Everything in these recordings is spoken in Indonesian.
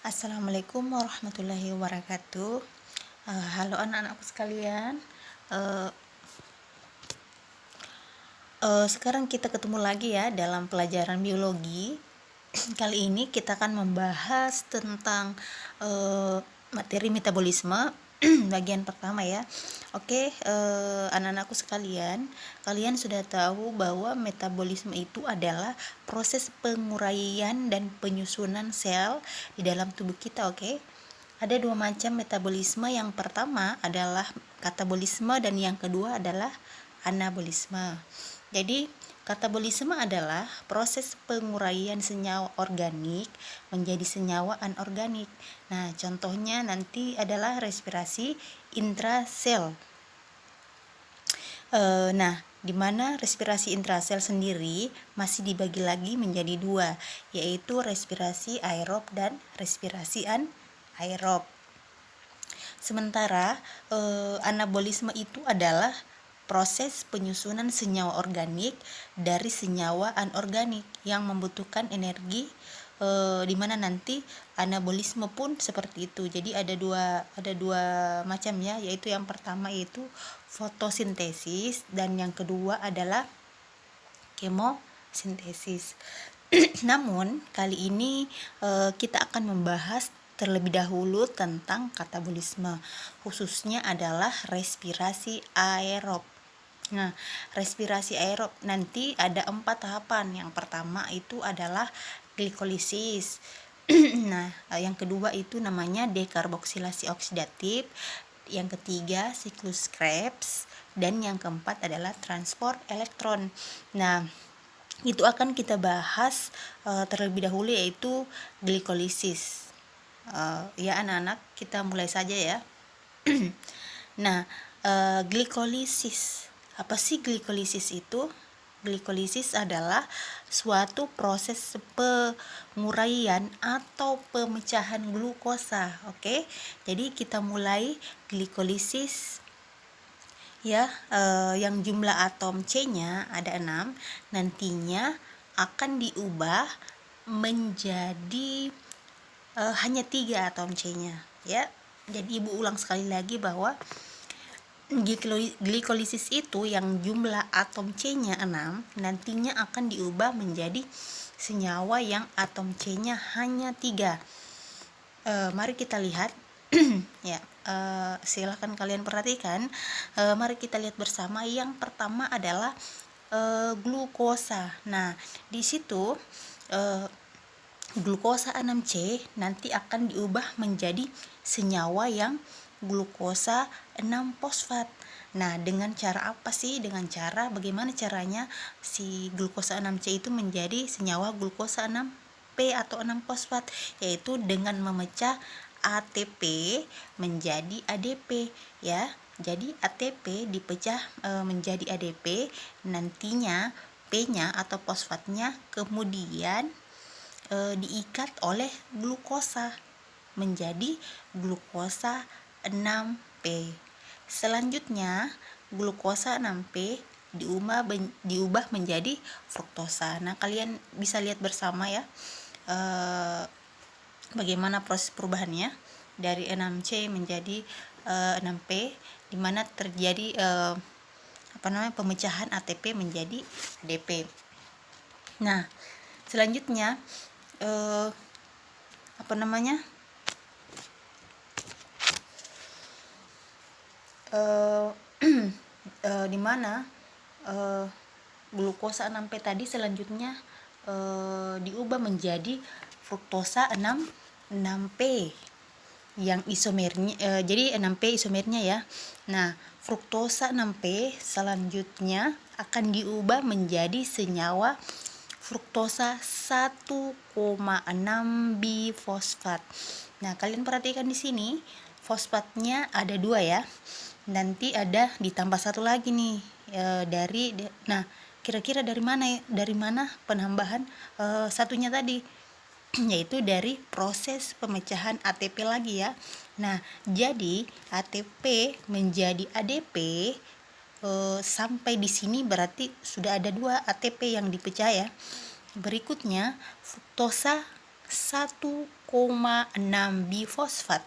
Assalamualaikum warahmatullahi wabarakatuh. Halo anak-anakku sekalian. Eh, Sekarang kita ketemu lagi ya dalam pelajaran biologi. Kali ini kita akan membahas tentang materi metabolisme bagian pertama ya. Oke, anak-anakku sekalian, kalian sudah tahu bahwa metabolisme itu adalah proses penguraian dan penyusunan sel di dalam tubuh kita, oke? Ada dua macam metabolisme. Yang pertama adalah katabolisme dan yang kedua adalah anabolisme. Jadi, katabolisme adalah proses penguraian senyawa organik menjadi senyawa anorganik. Nah, contohnya nanti adalah respirasi intrasel. Nah, di mana respirasi intrasel sendiri masih dibagi lagi menjadi dua, yaitu respirasi aerob dan respirasi anaerob. Sementara anabolisme itu adalah proses penyusunan senyawa organik dari senyawa anorganik yang membutuhkan energi, di mana nanti anabolisme pun seperti itu. Jadi ada dua macam ya, yaitu yang pertama yaitu fotosintesis dan yang kedua adalah kemosintesis. Namun kali ini kita akan membahas terlebih dahulu tentang katabolisme, khususnya adalah respirasi aerob. Nah, respirasi aerob nanti ada 4 tahapan. Yang pertama itu adalah glikolisis. Nah, yang kedua itu namanya dekarboksilasi oksidatif. Yang ketiga siklus Krebs dan yang keempat adalah transport elektron. Nah, itu akan kita bahas terlebih dahulu, yaitu glikolisis. Ya anak-anak, kita mulai saja ya. Nah, glikolisis. Apa sih glikolisis itu? Glikolisis adalah suatu proses penguraian atau pemecahan glukosa. Oke, jadi kita mulai glikolisis ya. Yang jumlah atom C-nya ada 6, nantinya akan diubah menjadi hanya 3 atom C-nya ya. Jadi ibu ulang sekali lagi bahwa glikolisis itu yang jumlah atom C-nya 6, nantinya akan diubah menjadi senyawa yang atom C-nya hanya 3. Mari kita lihat ya. Silakan kalian perhatikan. Mari kita lihat bersama. Yang pertama adalah glukosa. Nah, di situ glukosa 6C nanti akan diubah menjadi senyawa yang glukosa 6-fosfat. Nah, dengan cara apa sih? Dengan cara bagaimana caranya si glukosa 6C itu menjadi senyawa glukosa 6P atau 6-fosfat, yaitu dengan memecah ATP menjadi ADP ya. Jadi ATP dipecah menjadi ADP, nantinya P-nya atau fosfatnya kemudian diikat oleh glukosa menjadi glukosa 6P. Selanjutnya glukosa 6P diubah menjadi fruktosa. Nah, kalian bisa lihat bersama ya bagaimana proses perubahannya dari 6C menjadi 6P, di mana terjadi pemecahan ATP menjadi ADP. Nah, selanjutnya di mana glukosa 6P tadi selanjutnya diubah menjadi fruktosa 6P yang isomernya, jadi 6P isomernya ya. Nah, fruktosa 6P selanjutnya akan diubah menjadi senyawa fruktosa 1,6 bifosfat. Nah, kalian perhatikan di sini fosfatnya ada 2 ya. Nanti ada ditambah 1 lagi nih nah, kira-kira dari mana penambahan satunya tadi? Yaitu dari proses pemecahan ATP lagi ya. Nah, jadi ATP menjadi ADP sampai di sini berarti sudah ada 2 ATP yang dipecah ya. Berikutnya fruktosa 1,6 bifosfat.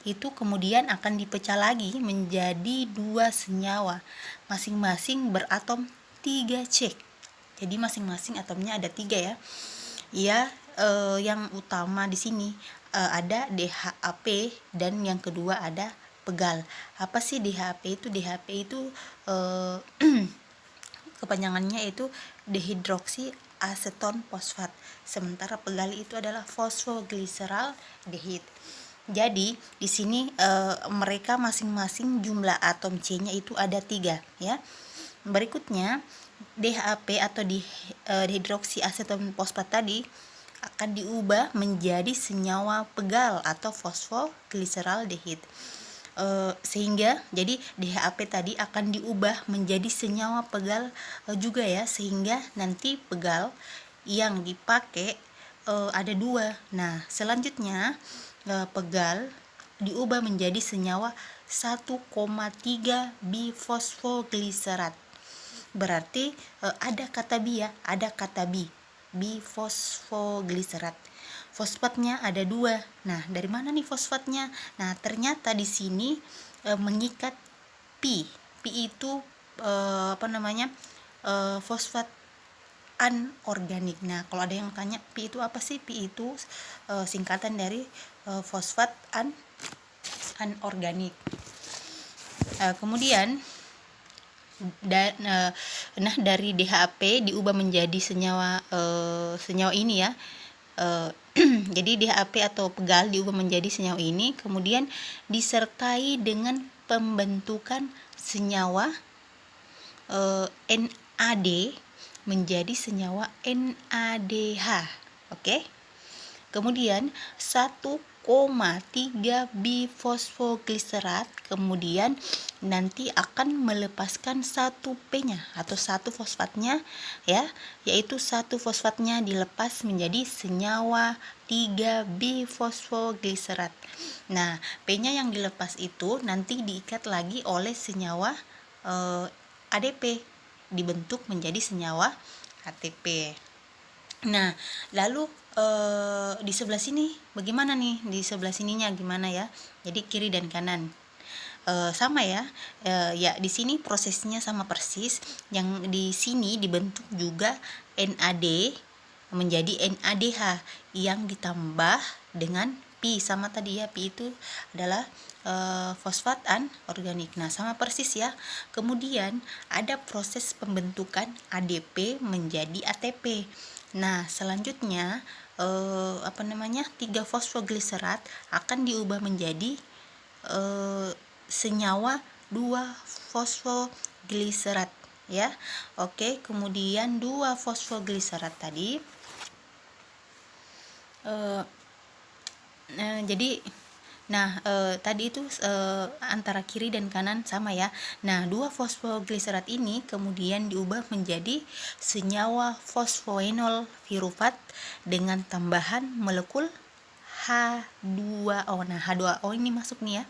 Itu kemudian akan dipecah lagi menjadi dua senyawa, masing-masing beratom 3C. Jadi masing-masing atomnya ada 3 ya. Ya, yang utama di sini ada DHAP dan yang kedua ada pegal. Apa sih DHAP itu? DHAP itu kepanjangannya itu dehidroksi aseton fosfat. Sementara pegal itu adalah fosfoglyceraldehid. Jadi di sini mereka masing-masing jumlah atom C-nya itu ada 3 ya. Berikutnya DHAP atau dehidroksi aseton fosfat tadi akan diubah menjadi senyawa pegal atau fosfoglyceraldehid. Sehingga jadi DHAP tadi akan diubah menjadi senyawa pegal juga ya, sehingga nanti pegal yang dipakai ada 2. Nah, selanjutnya pegal diubah menjadi senyawa 1,3 bifosfoglycerat. Berarti ada kata bi ya, ada kata bifosfoglycerat. Fosfatnya ada 2. Nah, dari mana nih fosfatnya? Nah, ternyata di sini mengikat pi. Pi itu fosfat anorganik. Nah, kalau ada yang tanya pi itu apa sih? Pi itu singkatan dari fosfat anorganik. Kemudian dari DHAP diubah menjadi senyawa ini ya. Jadi DHAP atau pegal diubah menjadi senyawa ini, kemudian disertai dengan pembentukan senyawa NAD menjadi senyawa NADH. Oke. Kemudian 1,3 bifosfoglycerat kemudian nanti akan melepaskan 1P-nya atau 1 fosfatnya ya, yaitu 1 fosfatnya dilepas menjadi senyawa 3 bifosfoglycerat. Nah, P-nya yang dilepas itu nanti diikat lagi oleh senyawa ADP, dibentuk menjadi senyawa ATP. Nah, lalu di sebelah sini bagaimana nih? Di sebelah sininya gimana ya? Jadi kiri dan kanan sama ya. Ya di sini prosesnya sama persis. Yang di sini dibentuk juga NAD menjadi NADH yang ditambah dengan pi sama tadi ya. Pi itu adalah fosfat anorganik. Nah, sama persis ya. Kemudian ada proses pembentukan ADP menjadi ATP. Nah, selanjutnya 3 fosfoglycerat akan diubah menjadi senyawa 2 fosfoglycerat ya. Oke, kemudian 2 fosfoglycerat tadi tadi itu antara kiri dan kanan sama ya. Nah, 2 fosfoglycerat ini kemudian diubah menjadi senyawa fosfoenol pirufat dengan tambahan molekul H2O. Nah, H2O ini masuk nih ya.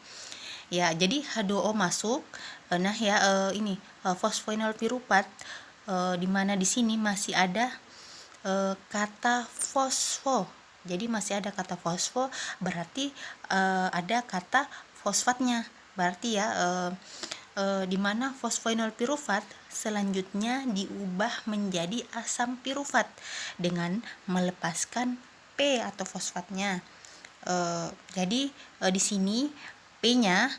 Ya, jadi H2O masuk. Ini fosfoenol pirufat di mana di sini masih ada kata fosfo. Jadi masih ada kata fosfo, berarti ada kata fosfatnya. Berarti ya di mana fosfoenol pirufat selanjutnya diubah menjadi asam pirufat dengan melepaskan P atau fosfatnya. Jadi di sini P-nya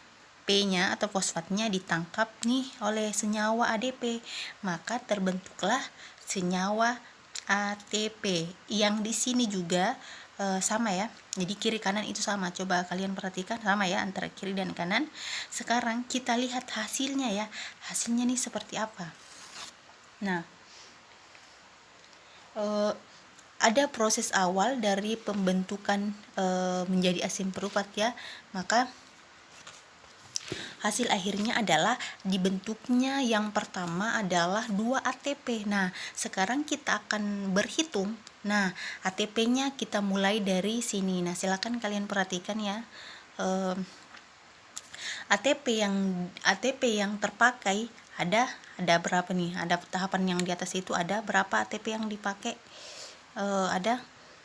atau fosfatnya ditangkap nih oleh senyawa ADP, maka terbentuklah senyawa ATP. Yang di sini juga sama ya. Jadi kiri kanan itu sama. Coba kalian perhatikan sama ya antara kiri dan kanan. Sekarang kita lihat hasilnya ya. Hasilnya nih seperti apa. Nah, ada proses awal dari pembentukan menjadi asam pirufat ya. Maka hasil akhirnya adalah dibentuknya yang pertama adalah 2 ATP. Nah, sekarang kita akan berhitung. Nah, ATP-nya kita mulai dari sini. Nah, silakan kalian perhatikan ya. ATP yang terpakai ada berapa nih? Ada tahapan yang di atas itu ada berapa ATP yang dipakai? Ada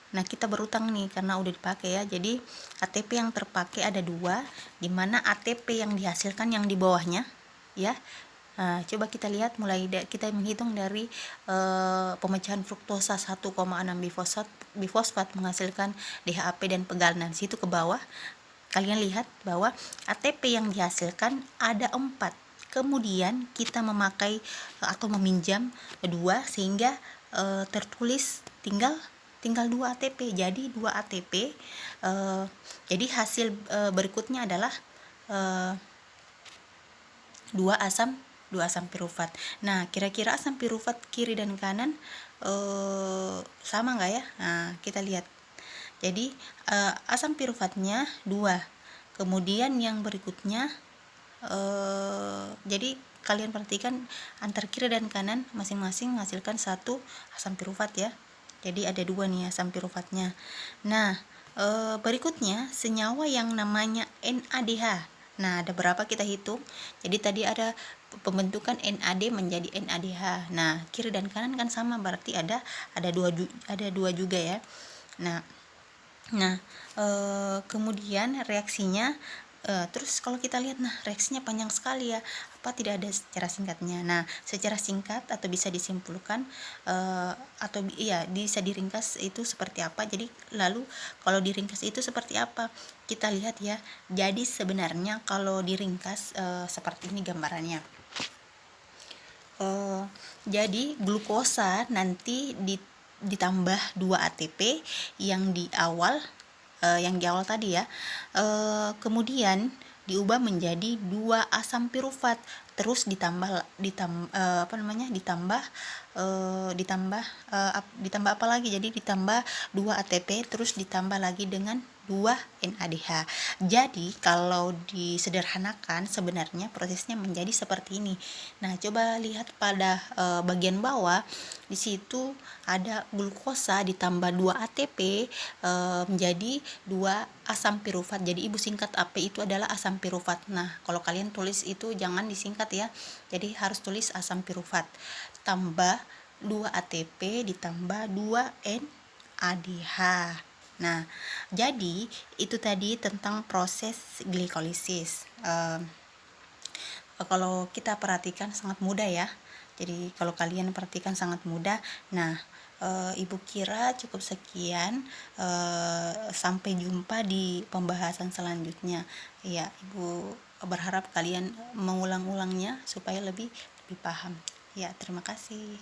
Nah, kita berutang nih karena udah dipakai ya. Jadi ATP yang terpakai ada 2, dimana ATP yang dihasilkan yang di bawahnya ya. Nah, coba kita lihat mulai kita menghitung dari pemecahan fruktosa 1,6 bifosfat menghasilkan DHAP dan pegal. Nah, situ ke bawah kalian lihat bahwa ATP yang dihasilkan ada 4. Kemudian kita memakai atau meminjam 2 sehingga tertulis tinggal 2 ATP. Jadi 2 ATP. Jadi hasil berikutnya adalah 2 asam pirufat. Nah, kira-kira asam pirufat kiri dan kanan sama nggak ya? Nah, kita lihat. Jadi asam piruvatnya 2. Kemudian yang berikutnya jadi kalian perhatikan antar kiri dan kanan masing-masing menghasilkan 1 asam pirufat ya. Jadi ada 2 nih asam piruvatnya. Nah, berikutnya senyawa yang namanya NADH. Nah, ada berapa kita hitung? Jadi tadi ada pembentukan NAD menjadi NADH. Nah, kiri dan kanan kan sama, berarti ada 2 juga ya. Nah, kemudian reaksinya terus kalau kita lihat, nah reaksinya panjang sekali ya, apa tidak ada secara singkatnya. Nah, secara singkat atau bisa disimpulkan atau iya bisa diringkas itu seperti apa. Jadi lalu kalau diringkas itu seperti apa, kita lihat ya. Jadi sebenarnya kalau diringkas seperti ini gambarannya. Jadi glukosa nanti ditambah 2 ATP yang di awal tadi ya, kemudian diubah menjadi 2 asam pirufat, terus ditambah apa lagi, jadi ditambah 2 ATP terus ditambah lagi dengan 2 NADH. Jadi kalau disederhanakan sebenarnya prosesnya menjadi seperti ini. Nah, coba lihat pada bagian bawah, di situ ada glukosa ditambah 2 ATP menjadi 2 asam pirufat. Jadi ibu singkat AP itu adalah asam pirufat. Nah, kalau kalian tulis itu jangan disingkat ya. Jadi harus tulis asam pirufat tambah 2 ATP ditambah 2 NADH. Nah, jadi itu tadi tentang proses glikolisis. Kalau kita perhatikan sangat mudah ya. Jadi kalau kalian perhatikan sangat mudah. Nah, Ibu kira cukup sekian. Sampai jumpa di pembahasan selanjutnya. Ya, Ibu berharap kalian mengulang-ulangnya supaya lebih paham. Ya, terima kasih.